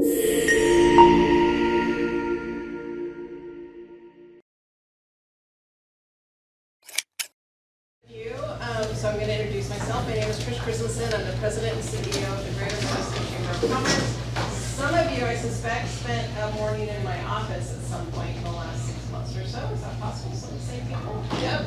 So I'm going to introduce myself. My name is Trish Christensen. I'm the president and CEO of the Greater Boston Chamber of Commerce. Some of you, I suspect, spent a morning in my office at some point in the last 6 months or so. Is that possible? Some of the same people? Yep.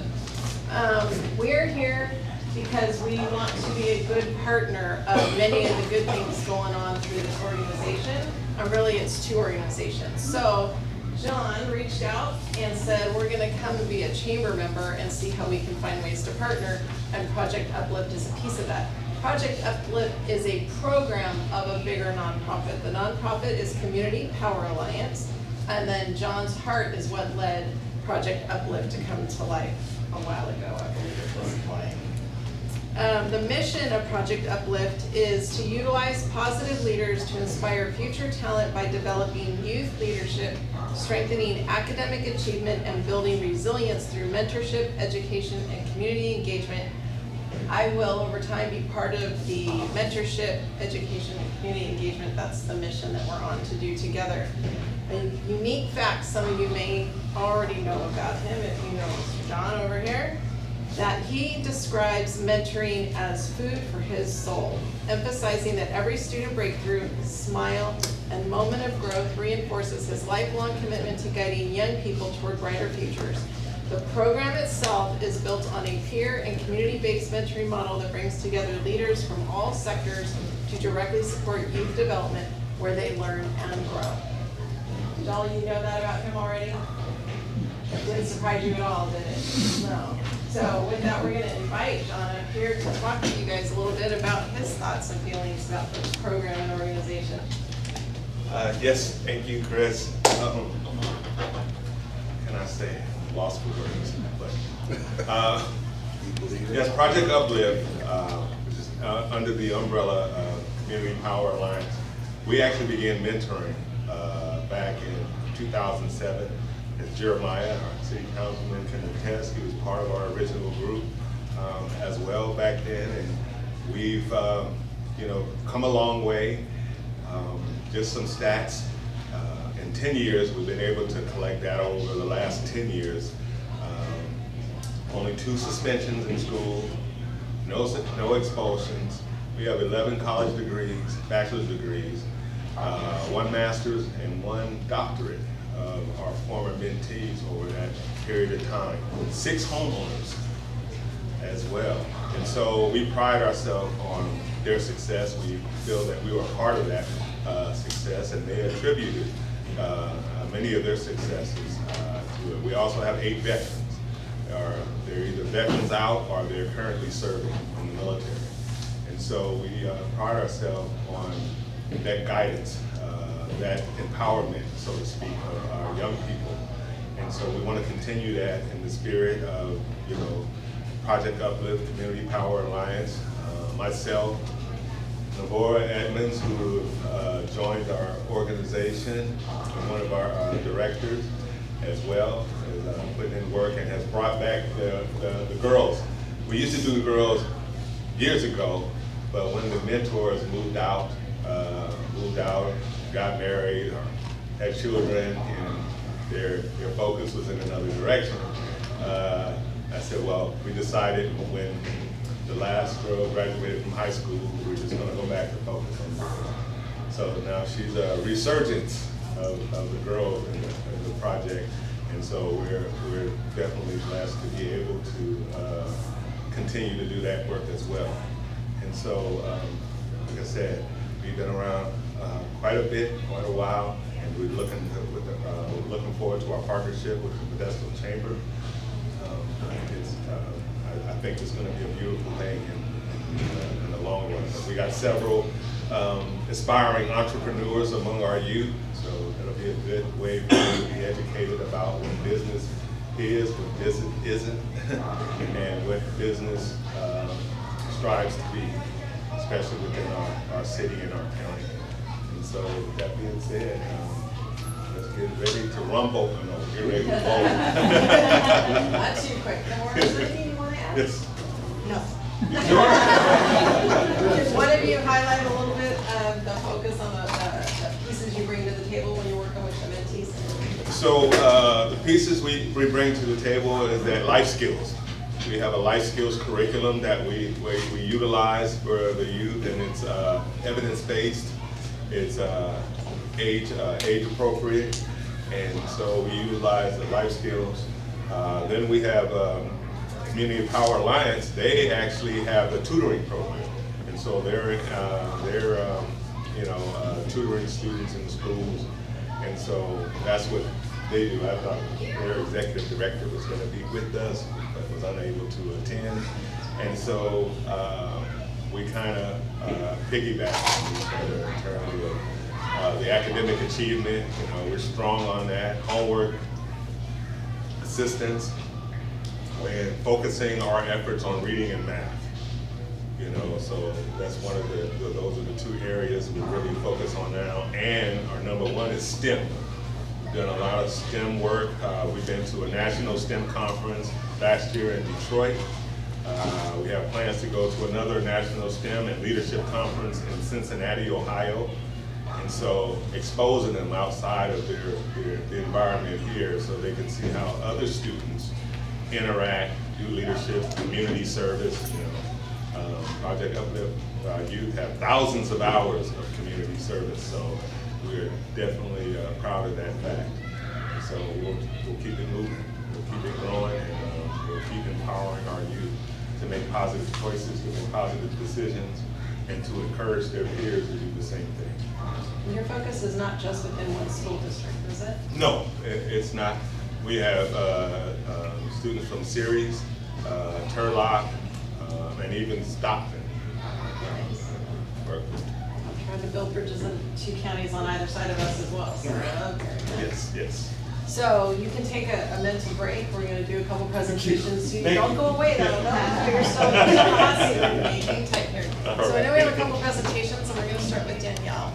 We're here because we want to be a good partner of many of the good things going on through this organization. Really, it's two organizations. So John reached out and said, we're going to come and be a chamber member and see how we can find ways to partner, and Project Uplift is a piece of that. Project Uplift is a program of a bigger nonprofit. The nonprofit is Community Power Alliance, and then John's heart is what led Project Uplift to come to life a while ago, I believe at this point. The mission of Project Uplift is to utilize positive leaders to inspire future talent by developing youth leadership, strengthening academic achievement, and building resilience through mentorship, education, and community engagement. I will, over time, be part of the mentorship, education, and community engagement. That's the mission that we're on to do together. A unique fact some of you may already know about him, if you know Mr. John over here, that he describes mentoring as food for his soul, emphasizing that every student breakthrough, smile, and moment of growth reinforces his lifelong commitment to guiding young people toward brighter futures. The program itself is built on a peer and community-based mentoring model that brings together leaders from all sectors to directly support youth development where they learn and grow. Did all you know that about him already? It didn't surprise you at all, did it? No. So with that, we're going to invite John up here to talk to you guys a little bit about his thoughts and feelings about the program and organization. Yes, thank you, Chris. Can I say lost for words? But yes, Project Uplift, which is under the umbrella of Community Power Alliance. We actually began mentoring back in 2007. As Jeremiah, our city councilman, can attest, he was part of our original group as well back then, and we've come a long way. Just some stats. In 10 years, we've been able to collect data over the last 10 years. Only 2 suspensions in school, no expulsions. We have 11 college degrees, bachelor's degrees, 1 master's and 1 doctorate of our former mentees over that period of time. 6 homeowners as well. And so we pride ourselves on their success. We feel that we were a part of that success, and they attributed many of their successes to it. We also have 8 veterans. They're either veterans out or they're currently serving in the military. And so we pride ourselves on that guidance, that empowerment, so to speak, of our young people. And so we want to continue that in the spirit of, Project Uplift, Community Power Alliance. Myself, Navora Edmonds, who joined our organization, and one of our directors as well, is putting in work and has brought back the girls. We used to do the girls years ago, but when the mentors moved out, got married, or had children, and their focus was in another direction, I said, well, we decided when the last girl graduated from high school, we were just going to go back to focus on girls. So now she's a resurgence of the girls in the project, and so we're definitely blessed to be able to continue to do that work as well. And so, like I said, we've been around quite a while, and we're looking forward to our partnership with the Pedestal Chamber. I think it's going to be a beautiful thing in the long run. But we got several aspiring entrepreneurs among our youth, so it'll be a good way for them to be educated about what business is, what business isn't, and what business strives to be, especially within our city and our county. And so with that being said, let's get ready to rumble. No, get ready to roll. Not too quick. Is there anything you want to add? Yes. No. You sure? One of you highlight a little bit of the focus on the pieces So the pieces we bring to the table is that life skills. We have a life skills curriculum that we utilize for the youth, and it's evidence-based, it's age appropriate, and so we utilize the life skills. Then we have Community Power Alliance. They actually have a tutoring program, and so they're tutoring students in the schools, and so that's what they do. I thought their executive director was going to be with us, but was unable to attend, and so we kind of piggyback on each other in terms of the academic achievement. We're strong on that. Homework assistance, and focusing our efforts on reading and math. So that's one of those are the two areas we really focus on now. And our number one is STEM. We've done a lot of STEM work. We've been to a national STEM conference last year in Detroit. We have plans to go to another national STEM and leadership conference in Cincinnati, Ohio. And so exposing them outside of the environment here so they can see how other students interact, do leadership, community service. Project Uplift youth have thousands of hours of community service, so we're definitely proud of that fact. And so we'll keep it moving, we'll keep it growing, and we'll keep empowering our youth to make positive choices, to make positive decisions, and to encourage their peers to do the same thing. And your focus is not just within one school district, is it? No, it's not. We have students from Ceres, Turlock, and even Stockton. I'm trying to build bridges in 2 counties on either side of us as well. So, Yes. So you can take a mental break. We're going to do a couple presentations. So you don't go away though. No, you're still on the hot seat. Hang tight here. So I know we have a couple presentations, and we're going to start with Danielle.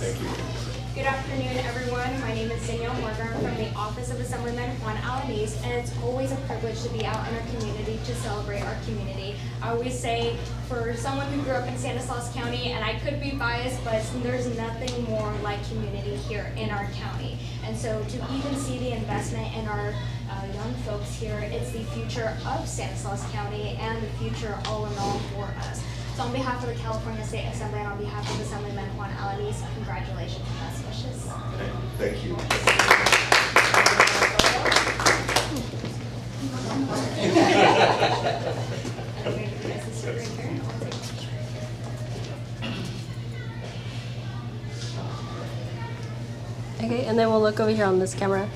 Thank you. Good afternoon, everyone. My name is Danielle Morgan from the Office of Assemblyman Juan Alanis, and it's always a privilege to be out in our community to celebrate our community. I always say, for someone who grew up in Stanislaus County, and I could be biased, but there's nothing more like community here in our county. And so to even see the investment in our young folks here, it's the future of Stanislaus County and the future all in all for us. So on behalf of the California State Assembly and on behalf of Assemblyman Juan Alanis, congratulations and best wishes. Thank you. Okay, and then we'll look over here on this camera.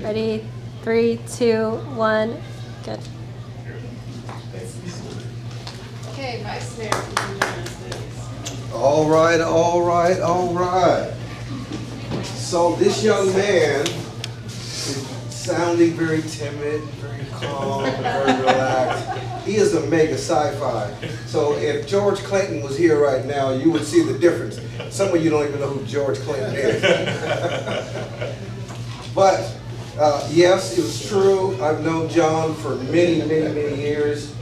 Ready? 3, 2, 1. Good. Okay, Vice Mayor, if you can join us, please. All right, all right, all right. So this young man is sounding very timid, very calm, very relaxed. He is a mega sci-fi. So if George Clinton was here right now, you would see the difference. Some of you don't even know who George Clinton is. But yes, it was true. I've known John for many, many, many years.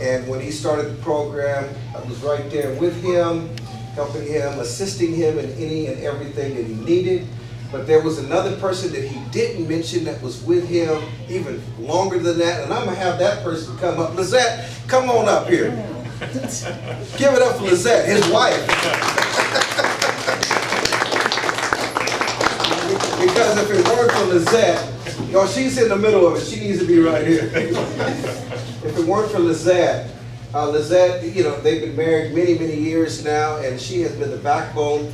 And when he started the program, I was right there with him, helping him, assisting him in any and everything that he needed. But there was another person that he didn't mention that was with him even longer than that. And I'm going to have that person come up. Lizette, come on up here. Give it up for Lizette, his wife. Because if it weren't for Lizette, she's in the middle of it. She needs to be right here. If it weren't for Lizette, they've been married many, many years now, and she has been the backbone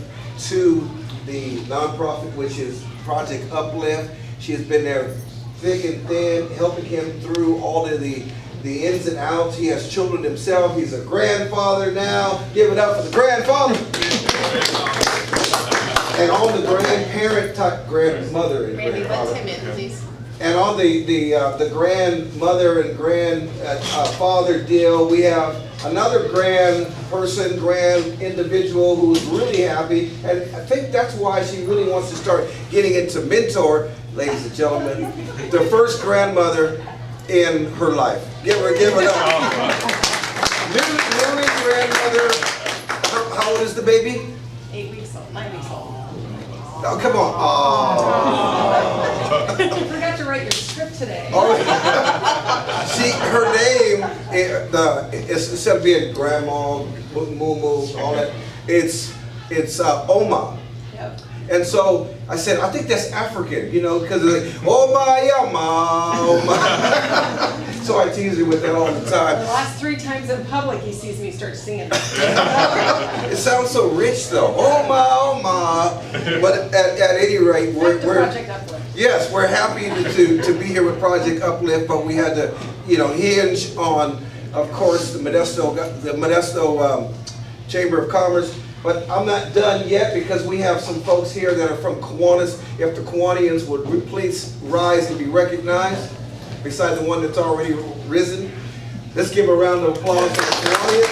to the nonprofit, which is Project Uplift. She has been there thick and thin, helping him through all of the ins and outs. He has children himself. He's a grandfather now. Give it up for the grandfather. And on the grandparent type, grandmother and Randy, let grandfather. him in, please. And on the grandmother and grandfather deal, we have another grand person, grand individual who is really happy. And I think that's why she really wants to start getting into mentor, ladies and gentlemen, the first grandmother in her life. Give it up. Newly grandmother. How old is the baby? 8 weeks old. 9 weeks old. Oh, come on. Oh. You forgot to write your script today. Oh. Her name, it's instead of being grandma, moo, all that, it's Oma. Yep. And so I said, I think that's African, you know, because it's like, oh my, So I tease her with that all the The time. last 3 times in public, he sees me start singing. It sounds so rich though, oh my. But at any rate, Back to we're Project Uplift. yes, we're happy to be here with Project Uplift, but we had to, hinge on, of course, the Modesto Chamber of Commerce. But I'm not done yet because we have some folks here that are from Kiwanis. If the Kiwanians would please rise and be recognized, besides the one that's already risen. Let's give a round of applause for the Kiwanians.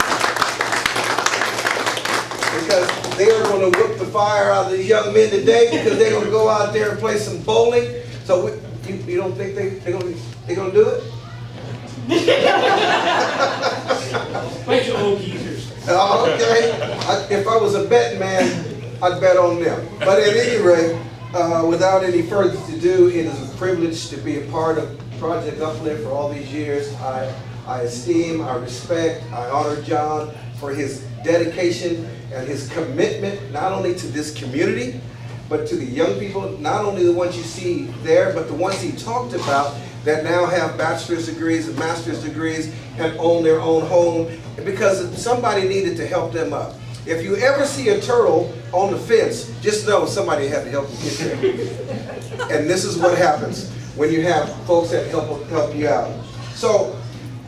Because they are going to whip the fire out of the young men today because they're going to go out there and play some bowling. So you don't think they're going to do it? Bunch of old geezers. Okay. If I was a betting man, I'd bet on them. But at any rate, without any further ado, it is a privilege to be a part of Project Uplift for all these years. I esteem, I respect, I honor John for his dedication and his commitment, not only to this community, but to the young people, not only the ones you see there, but the ones he talked about that now have bachelor's degrees and master's degrees and own their own home, because somebody needed to help them up. If you ever see a turtle on the fence, just know somebody had to help you get there. And this is what happens when you have folks that help you out. So,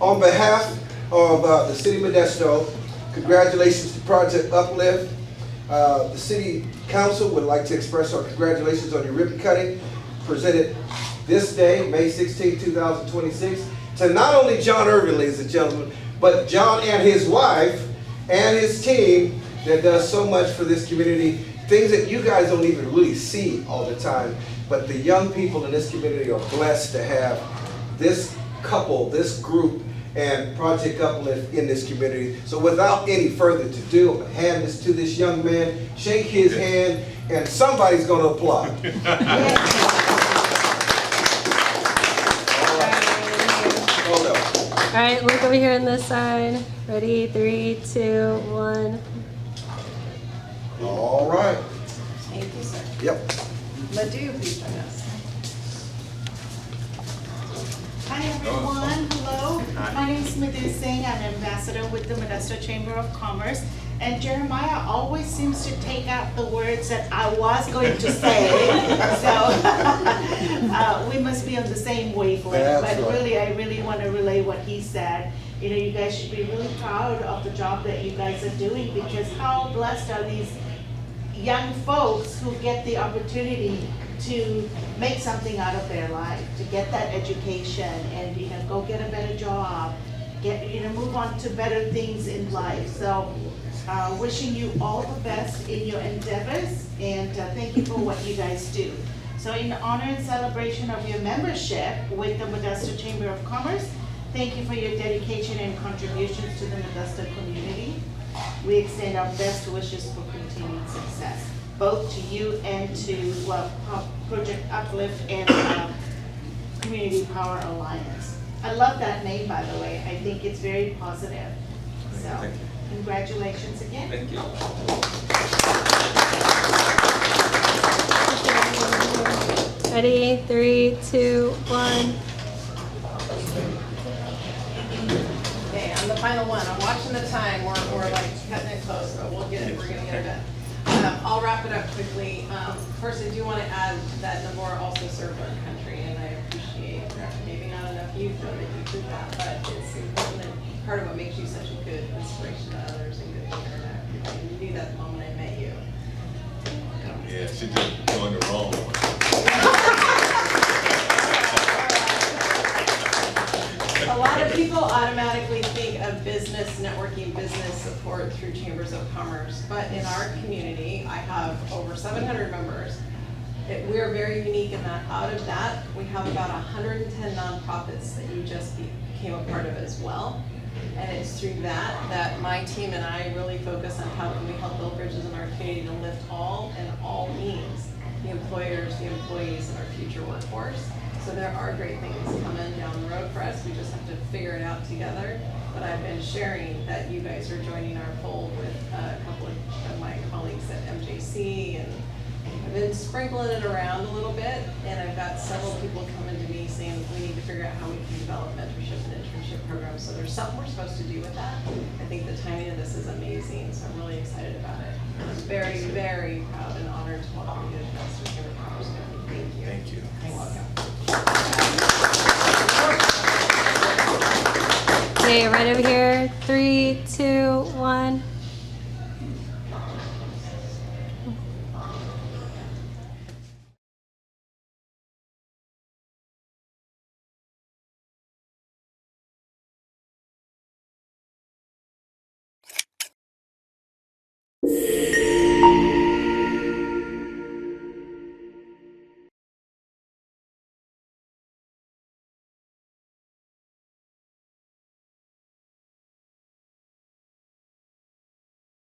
on behalf of the City of Modesto, congratulations to Project Uplift. The City Council would like to express our congratulations on your ribbon cutting, presented this day, May 16, 2026, to not only John Irvin, ladies and gentlemen, but John and his wife and his team that does so much for this community, things that you guys don't even really see all the time. But the young people in this community are blessed to have this couple, this group, and Project Uplift in this community. So without any further ado, I'm going to hand this to this young man, shake his hand, and somebody's going to applaud. Hold up. All right, look over here on this side. Ready? 3, 2, 1. All right. Thank you, sir. Yep. Madhu, please join us. Hi everyone, hello. My name is Madhu Singh. I'm ambassador with the Modesto Chamber of Commerce. And Jeremiah always seems to take out the words that I was going to say. So we must be on the same wavelength. But really, I really want to relay what he said. You know, you guys should be really proud of the job that you guys are doing, because how blessed are these young folks who get the opportunity to make something out of their life, to get that education and, you know, go get a better job, move on to better things in life. So wishing you all the best in your endeavors, and thank you for what you guys do. So in honor and celebration of your membership with the Modesto Chamber of Commerce, thank you for your dedication and contributions to the Modesto community. We extend our best wishes for continued success, both to you and to Project Uplift and Community Power Alliance. I love that name, by the way. I think it's very positive. So, congratulations again. Thank you. Ready? 3, 2, 1. Okay, I'm the final one. I'm watching the time. We're like cutting it close, but we'll get it. We're gonna get it done. I'll wrap it up quickly. First, I do want to add that Namora also served our country, and I appreciate maybe not enough youth know that you did that, but it's important and part of what makes you such a good inspiration to others and good leader. And I knew that the moment I met you. Yeah, she just joined the wrong one. A lot of people automatically think of business networking, business support through chambers of commerce, but in our community, I have over 700 members. We're very unique in that out of that, we have about 110 nonprofits that you just became a part of as well. And it's through that my team and I really focus on how can we help build bridges in our community opportunity to lift all, and all means the employers, the employees, and our future workforce. So there are great things coming down the road for us. We just have to figure it out together. But I've been sharing that you guys are joining our fold with a couple of my colleagues at MJC, and I've been sprinkling it around a little bit, and I've got several people coming to me saying we need to figure out how we can develop mentorship and internship programs. So there's something we're supposed to do with that. I think the timing of this is amazing, so I'm really excited about it. I'm very, very proud and honored to welcome you to the Master Chamber of Commerce. Thank you. Thank you. You're welcome. Okay, right over here. 3, 2, 1.